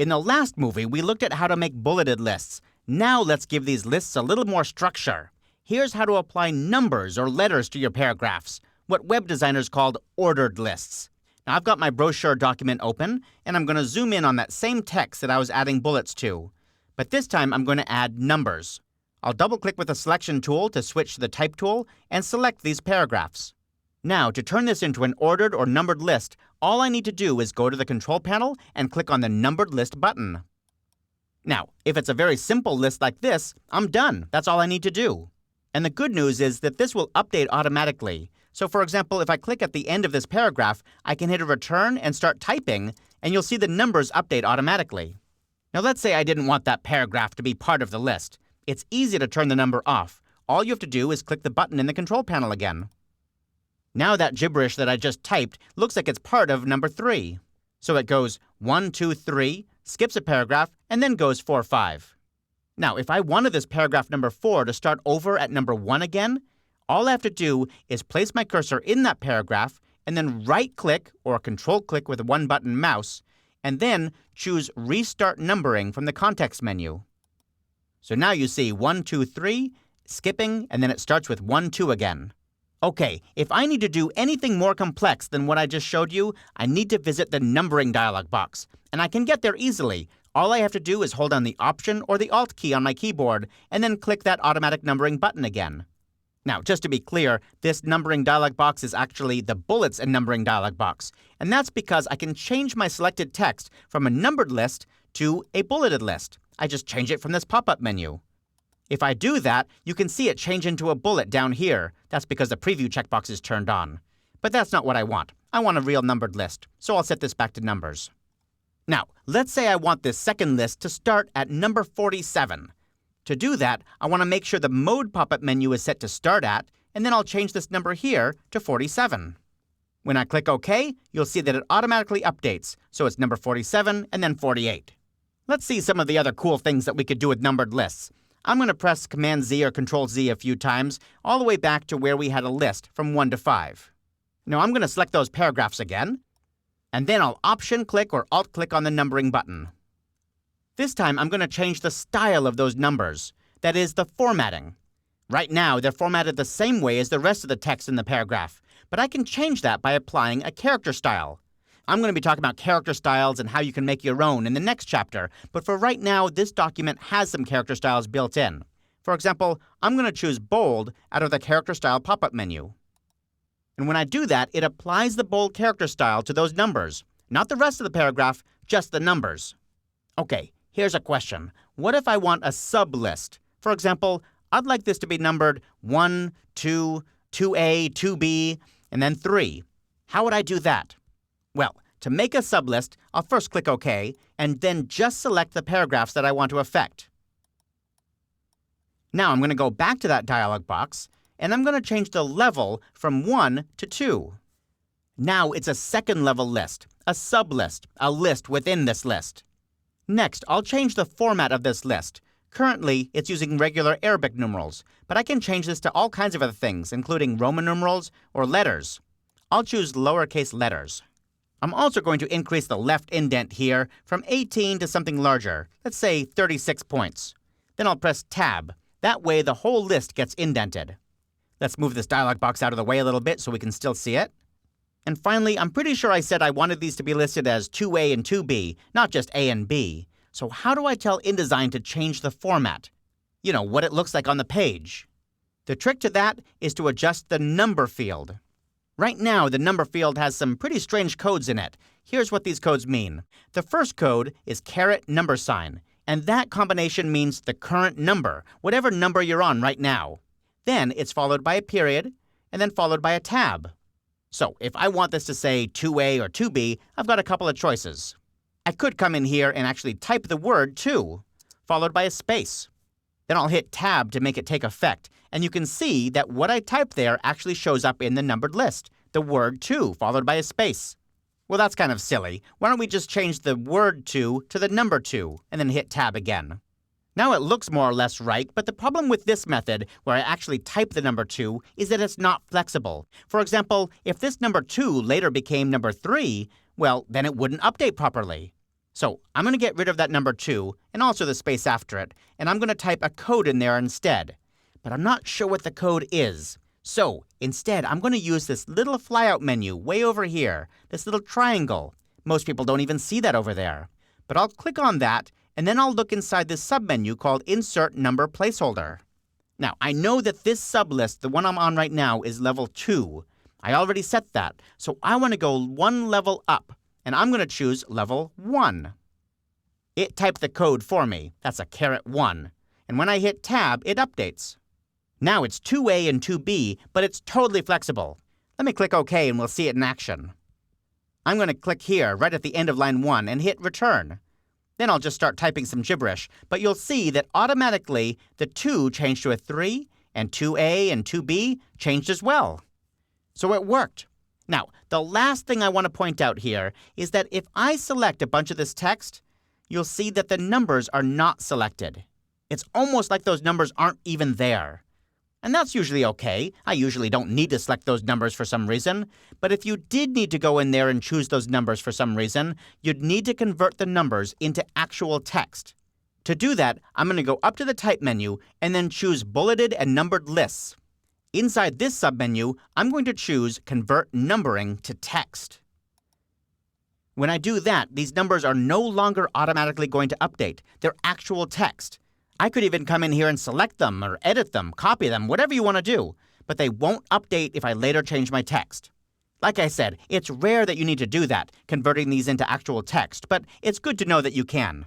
In the last movie, we looked at how to make bulleted lists. Now let's give these lists a little more structure. Here's how to apply numbers or letters to your paragraphs, what web designers called ordered lists. Now I've got my brochure document open, and I'm going to zoom in on that same text that I was adding bullets to. But this time I'm going to add numbers. I'll double-click with the selection tool to switch to the type tool and select these paragraphs. Now, to turn this into an ordered or numbered list, all I need to do is go to the control panel and click on the numbered list button. Now, if it's a very simple list like this, I'm done. That's all I need to do. And the good news is that this will update automatically. So for example, if I click at the end of this paragraph, I can hit a return and start typing, and you'll see the numbers update automatically. Now let's say I didn't want that paragraph to be part of the list. It's easy to turn the number off. All you have to do is click the button in the control panel again. Now that gibberish that I just typed looks like it's part of number 3. So it goes 1, 2, 3, skips a paragraph, and then goes 4, 5. Now, if I wanted this paragraph number 4 to start over at number 1 again, all I have to do is place my cursor in that paragraph and then right-click or control-click with a one-button mouse, and then choose Restart Numbering from the context menu. So now you see 1, 2, 3, skipping, and then it starts with 1, 2 again. Okay, if I need to do anything more complex than what I just showed you, I need to visit the numbering dialog box, and I can get there easily. All I have to do is hold down the Option or the Alt key on my keyboard, and then click that automatic numbering button again. Now, just to be clear, this numbering dialog box is actually the bullets and numbering dialog box, and that's because I can change my selected text from a numbered list to a bulleted list. I just change it from this pop-up menu. If I do that, you can see it change into a bullet down here. That's because the preview checkbox is turned on. But that's not what I want. I want a real numbered list, so I'll set this back to numbers. Now, let's say I want this second list to start at number 47. To do that, I want to make sure the Mode pop-up menu is set to Start At, and then I'll change this number here to 47. When I click OK, you'll see that it automatically updates, so it's number 47 and then 48. Let's see some of the other cool things that we could do with numbered lists. I'm going to press Command-Z or Control-Z a few times, all the way back to where we had a list from 1 to 5. Now I'm going to select those paragraphs again, and then I'll Option-click or Alt-click on the numbering button. This time I'm going to change the style of those numbers, that is, the formatting. Right now, they're formatted the same way as the rest of the text in the paragraph, but I can change that by applying a character style. I'm going to be talking about character styles and how you can make your own in the next chapter, but for right now, this document has some character styles built in. For example, I'm going to choose bold out of the character style pop-up menu. And when I do that, it applies the bold character style to those numbers, not the rest of the paragraph, just the numbers. Okay, here's a question. What if I want a sub-list? For example, I'd like this to be numbered 1, 2, 2A, 2B, and then 3. How would I do that? Well, to make a sublist, I'll first click OK, and then just select the paragraphs that I want to affect. Now I'm going to go back to that dialog box, and I'm going to change the level from 1 to 2. Now it's a second level list, a sublist, a list within this list. Next, I'll change the format of this list. Currently, it's using regular Arabic numerals, but I can change this to all kinds of other things, including Roman numerals or letters. I'll choose lowercase letters. I'm also going to increase the left indent here from 18 to something larger, let's say 36 points. Then I'll press Tab. That way the whole list gets indented. Let's move this dialog box out of the way a little bit so we can still see it. And finally, I'm pretty sure I said I wanted these to be listed as 2A and 2B, not just A and B. So how do I tell InDesign to change the format? You know, what it looks like on the page. The trick to that is to adjust the number field. Right now, the number field has some pretty strange codes in it. Here's what these codes mean. The first code is $$, and that combination means the current number, whatever number you're on right now. Then it's followed by a period, and then followed by a tab. So if I want this to say 2A or 2B, I've got a couple of choices. I could come in here and actually type the word 2, followed by a space. Then I'll hit Tab to make it take effect, and you can see that what I typed there actually shows up in the numbered list, the word 2, followed by a space. Well, that's kind of silly. Why don't we just change the word 2 to the number 2, and then hit Tab again. Now it looks more or less right, but the problem with this method, where I actually type the number 2, is that it's not flexible. For example, if this number 2 later became number 3, well, then it wouldn't update properly. So I'm going to get rid of that number 2 and also the space after it, and I'm going to type a code in there instead. But I'm not sure what the code is. So instead, I'm going to use this little flyout menu way over here, this little triangle. Most people don't even see that over there. But I'll click on that, and then I'll look inside this submenu called Insert Number Placeholder. Now, I know that this sublist, the one I'm on right now, is level 2. I already set that, so I want to go one level up, and I'm going to choose level 1. It typed the code for me. That's a *1. And when I hit Tab, it updates. Now it's 2A and 2B, but it's totally flexible. Let me click OK and we'll see it in action. I'm going to click here, right at the end of line 1, and hit Return. Then I'll just start typing some gibberish, but you'll see that automatically the 2 changed to a 3, and 2A and 2B changed as well. So it worked. Now, the last thing I want to point out here is that if I select a bunch of this text, you'll see that the numbers are not selected. It's almost like those numbers aren't even there. And that's usually okay. I usually don't need to select those numbers for some reason. But if you did need to go in there and choose those numbers for some reason, you'd need to convert the numbers into actual text. To do that, I'm going to go up to the Type menu and then choose Bulleted and Numbered Lists. Inside this submenu, I'm going to choose Convert Numbering to Text. When I do that, these numbers are no longer automatically going to update. They're actual text. I could even come in here and select them or edit them, copy them, whatever you want to do, but they won't update if I later change my text. Like I said, it's rare that you need to do that, converting these into actual text, but it's good to know that you can.